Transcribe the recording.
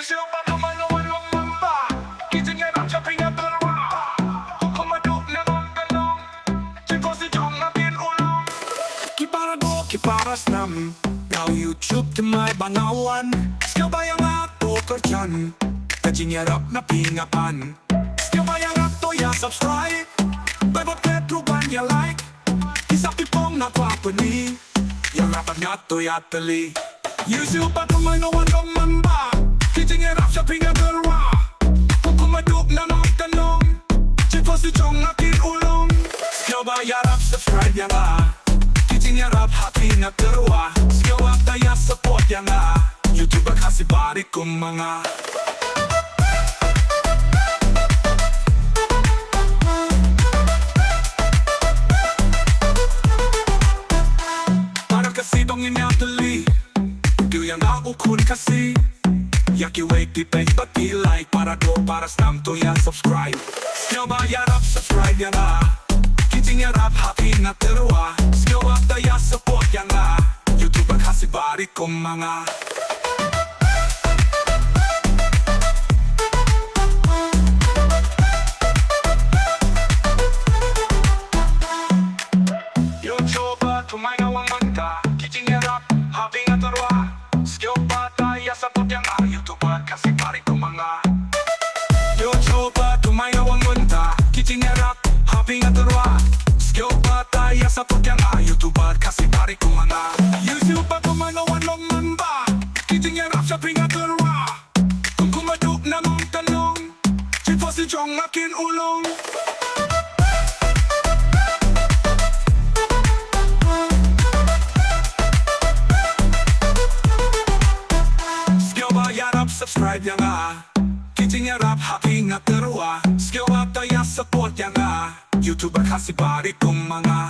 Yung pagkamalawan ng mamba Kitingerap siya pinagdalawa Kung kumadok na ng galong Chiko si Jong na pinulong Kiparado, kiparas nam Now YouTube to my banawan Skill bayang ato kerjan Katingerap na pingapan Skill bayang ato ya subscribe Bebot petruban ya like Isang pipong nagwapani Yang rapat nga to ya tali YouTube pagkamalawan ng mamba Kitingerap siya pinagdalawa Kung kumadok na ng galong Chiko si Jong na pinulong Skill bayarap subscribe ya nga Kitingerap happy na dalawa Skill at daya support ya nga YouTube khasi bari kong mga Para kasi dong inatali Do yang ako kun kasi Yaki wait di page but di like Para do para stam to ya subscribe Skill bayarap subscribe ya nga Kitingerap happy na dalawa Skill at daya support ya nga YouTube khasi bari kong mga YouTube tumagawang manta Kitingerap happy na dalawa Skill pa daya support ya nga YouTube khasi bari kong mga YouTube tumagawang manta Kitingerap happy na dalawa Skill pa daya support ya nga YouTube khasi bari kong mga YouTube tumagawang ng mamba Kitingerap siya pinagdalawa Kung kumadok na ng talong Chiko si Jong na kinulong Subscribe ya nga Kitingerap happy nga dalawa Skill at daya support ya nga YouTube khasi bari kong mga